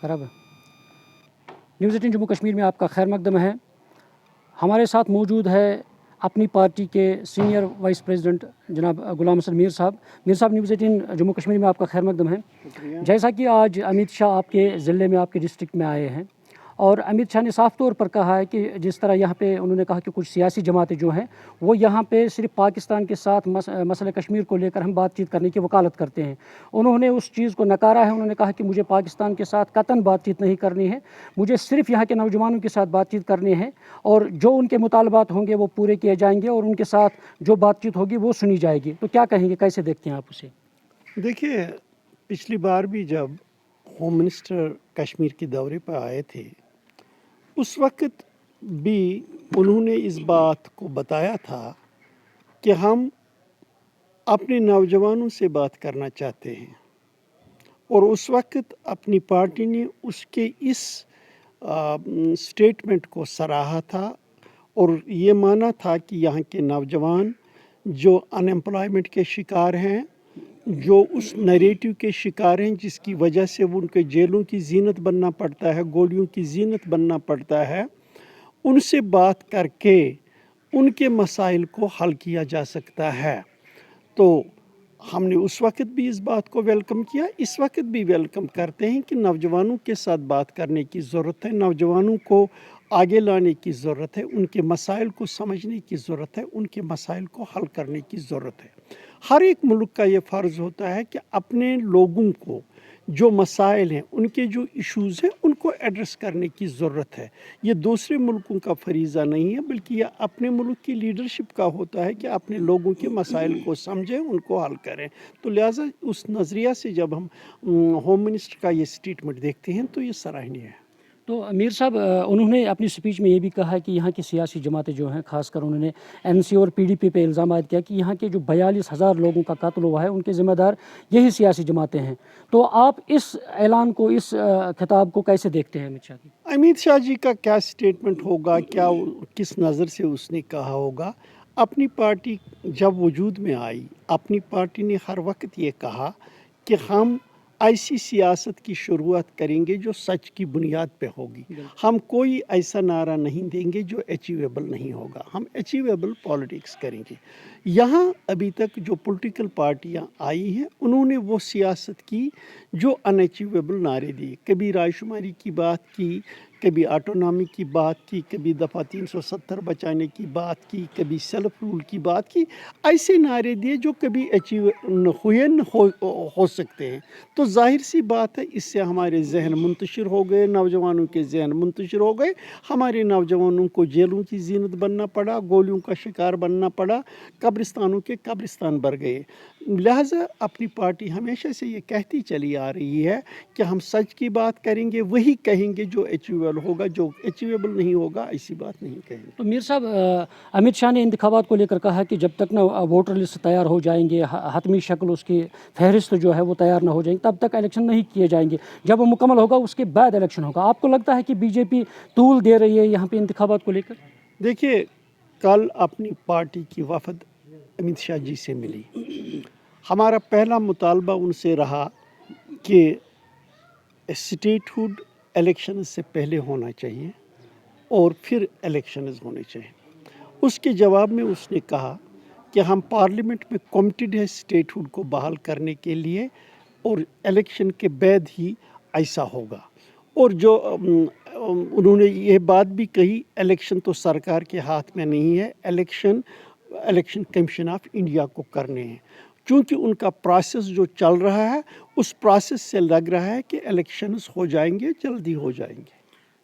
खराब है। न्यूज़ 18 जम्मू कश्मीर में आपका खैर मकदम है। हमारे साथ मौजूद है अपनी पार्टी के सीनियर वाइस प्रेसिडेंट जनाब गुलाम हसन मीर साहब। मीर साहब, न्यूज़ 18 जम्मू कश्मीर में आपका खैर मकदम है। जैसा कि आज अमित शाह आपके ज़िले में, आपके डिस्ट्रिक्ट में आए हैं, और अमित शाह ने साफ तौर पर कहा है कि जिस तरह यहाँ पे उन्होंने कहा कि कुछ सियासी जमातें जो हैं वो यहाँ पे सिर्फ पाकिस्तान के साथ मसले कश्मीर को लेकर हम बातचीत करने की वकालत करते हैं। उन्होंने उस चीज़ को नकारा है। उन्होंने कहा कि मुझे पाकिस्तान के साथ कतन बातचीत नहीं करनी है, मुझे सिर्फ यहाँ के नौजवानों के साथ बातचीत करनी है, और जो उनके मुतालबात होंगे वो पूरे किए जाएंगे और उनके साथ जो बातचीत होगी वो सुनी जाएगी। तो क्या कहेंगे, कैसे देखते हैं आप उसे? देखिए, पिछली बार भी जब होम मिनिस्टर कश्मीर के दौरे पर आए थे, उस वक्त भी उन्होंने इस बात को बताया था कि हम अपने नौजवानों से बात करना चाहते हैं, और उस वक्त अपनी पार्टी ने उसके इस स्टेटमेंट को सराहा था और ये माना था कि यहाँ के नौजवान जो अनएम्प्लॉयमेंट के शिकार हैं, जो उस नैरेटिव के शिकार हैं जिसकी वजह से वो उनके जेलों की जीनत बनना पड़ता है, गोलियों की जीनत बनना पड़ता है, उनसे बात करके उनके मसाइल को हल किया जा सकता है। तो हमने उस वक्त भी इस बात को वेलकम किया, इस वक्त भी वेलकम करते हैं कि नौजवानों के साथ बात करने की ज़रूरत है, नौजवानों को आगे लाने की ज़रूरत है, उनके मसाइल को समझने की ज़रूरत है, उनके मसाइल को हल करने की ज़रूरत है। हर एक मुल्क का ये फ़र्ज़ होता है कि अपने लोगों को जो मसाइल हैं, उनके जो इश्यूज़ हैं, उनको एड्रेस करने की ज़रूरत है। ये दूसरे मुल्कों का फरीज़ा नहीं है, बल्कि यह अपने मुल्क की लीडरशिप का होता है कि अपने लोगों के मसाइल को समझें, उनको हल करें। तो लिहाजा उस नज़रिया से जब हम होम मिनिस्टर का ये स्टेटमेंट देखते हैं तो ये सराहनीय है। तो मीर साहब, उन्होंने अपनी स्पीच में ये भी कहा है कि यहाँ की सियासी जमातें जो हैं, खासकर उन्होंने एनसी और पीडीपी पे इल्ज़ाम किया कि यहाँ के जो 42,000 लोगों का कत्ल हुआ है उनके ज़िम्मेदार यही सियासी जमातें हैं। तो आप इस ऐलान को, इस खिताब को कैसे देखते हैं अमित शाह की? अमित शाह जी का क्या स्टेटमेंट होगा, क्या किस नज़र से उसने कहा होगा? अपनी पार्टी जब वजूद में आई, अपनी पार्टी ने हर वक्त ये कहा कि हम ऐसी सियासत की शुरुआत करेंगे जो सच की बुनियाद पे होगी। हम कोई ऐसा नारा नहीं देंगे जो अचीवेबल नहीं होगा, हम अचीवेबल पॉलिटिक्स करेंगे। यहाँ अभी तक जो पॉलिटिकल पार्टियाँ आई हैं, उन्होंने वो सियासत की जो अनअचीवेबल नारे दिए। कभी रायशुमारी की बात की, कभी ऑटोनॉमी की बात की, कभी दफ़ा 370 बचाने की बात की, कभी सेल्फ रूल की बात की। ऐसे नारे दिए जो कभी अचीव हुए न हो सकते हैं। तो जाहिर सी बात है, इससे हमारे जहन मुंतशिर हो गए, नौजवानों के जहन मुंतशिर हो गए, हमारे नौजवानों को जेलों की जीनत बनना पड़ा, गोलियों का शिकार बनना पड़ा, कब्रिस्तानों के कब्रिस्तान भर गए। लिहाजा अपनी पार्टी हमेशा से ये कहती चली आ रही है कि हम सच की बात करेंगे, वही कहेंगे जो अचीवेबल होगा, जो अचीवेबल नहीं होगा ऐसी बात नहीं कहेंगे। तो मीर साहब, अमित शाह ने इंतखाबात को लेकर कहा कि जब तक ना वोटर लिस्ट तैयार हो जाएंगे, हतमी शक्ल उसकी फहरिस्त जो है वो तैयार ना हो जाएंगे, तब तक इलेक्शन नहीं किए जाएंगे। जब वो मुकम्मल होगा उसके बाद इलेक्शन होगा। आपको लगता है कि बीजेपी तूल दे रही है यहाँ पे इंतखाबात को लेकर? देखिए, कल अपनी पार्टी की वफद अमित शाह जी से मिली। हमारा पहला मुतालबा उनसे रहा कि स्टेटहुड इलेक्शन से पहले होना चाहिए और फिर इलेक्शंस होने चाहिए। उसके जवाब में उसने कहा कि हम पार्लियामेंट में कमिटेड है स्टेटहुड को बहाल करने के लिए, और इलेक्शन के बाद ही ऐसा होगा। और जो उन्होंने ये बात भी कही, इलेक्शन तो सरकार के हाथ में नहीं है, इलेक्शन कमीशन ऑफ इंडिया को करने हैं। क्योंकि उनका प्रोसेस जो चल रहा है, उस प्रोसेस से लग रहा है कि इलेक्शंस हो जाएंगे, जल्दी हो जाएंगे।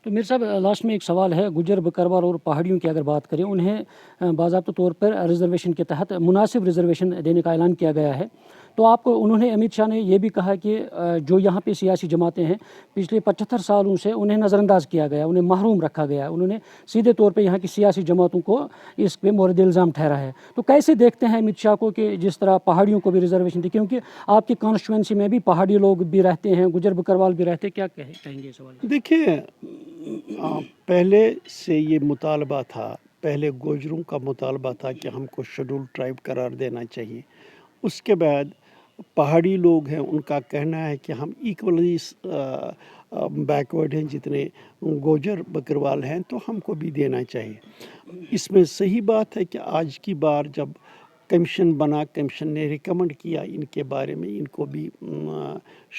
तो मेरे साहब, लास्ट में एक सवाल है। गुजर बकरवाल और पहाड़ियों की अगर बात करें, उन्हें बाज़ाब्ता तौर पर रिजर्वेशन के तहत मुनासिब रिजर्वेशन देने का ऐलान किया गया है। तो आपको, उन्होंने, अमित शाह ने ये भी कहा कि जो यहाँ पे सियासी जमातें हैं, पिछले 75 सालों से उन्हें नज़रअंदाज किया गया, उन्हें महरूम रखा गया। उन्होंने सीधे तौर पे यहाँ की सियासी जमातों को इस पे मोरद इल्ज़ाम ठहरा है। तो कैसे देखते हैं अमित शाह को कि जिस तरह पहाड़ियों को भी रिजर्वेशन दी? क्योंकि आपकी कॉन्स्टिट्यूंसी में भी पहाड़ी लोग भी रहते हैं, गुजर बकरवाल भी रहते हैं। क्या कहेंगे सवाल? देखिए, पहले से ये मुतालबा था, पहले गोजरों का मुतालबा था कि हमको शेड्यूल ट्राइब करार देना चाहिए। उसके बाद پہاڑی لوگ ہیں ان کا کہنا ہے کہ ہم ایکولی بیکورڈ ہیں جتنے گوجر بکروال ہیں، تو ہم کو بھی دینا چاہیے۔ اس میں صحیح بات ہے کہ آج کی بار جب کمیشن بنا، کمیشن نے ریکمنڈ کیا ان کے بارے میں، ان کو بھی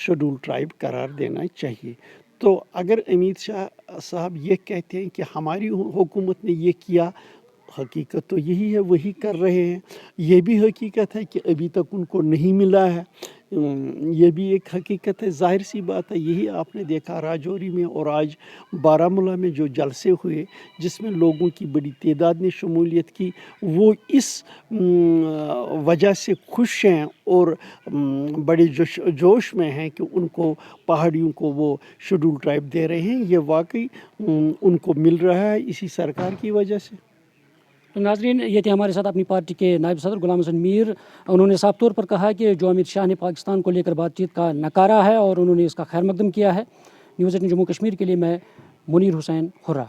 شیڈول ٹرائب قرار دینا چاہیے۔ تو اگر امیت شاہ صاحب یہ کہتے ہیں کہ ہماری حکومت نے یہ کیا، حقیقت تو یہی ہے، وہی کر رہے ہیں۔ یہ بھی حقیقت ہے کہ ابھی تک ان کو نہیں ملا ہے، یہ بھی ایک حقیقت ہے۔ ظاہر سی بات ہے، یہی آپ نے دیکھا راجوری میں اور آج بارہمولہ میں جو جلسے ہوئے جس میں لوگوں کی بڑی تعداد نے شمولیت کی، وہ اس وجہ سے خوش ہیں اور بڑے جوش میں ہیں کہ ان کو پہاڑیوں کو وہ شیڈول ٹرائب دے رہے ہیں۔ یہ واقعی ان کو مل رہا ہے اسی سرکار کی وجہ سے۔ تو ناظرین، یہ تھے ہمارے ساتھ اپنی پارٹی کے نائب صدر غلام حسن میر۔ انہوں نے صاف طور پر کہا کہ جو امت شاہ نے پاکستان کو لے کر بات چیت کا نکارا ہے اور انہوں نے اس کا خیر مقدم کیا ہے۔ نیوز 18 جموں کشمیر کے لیے میں منیر حسین ہرہ۔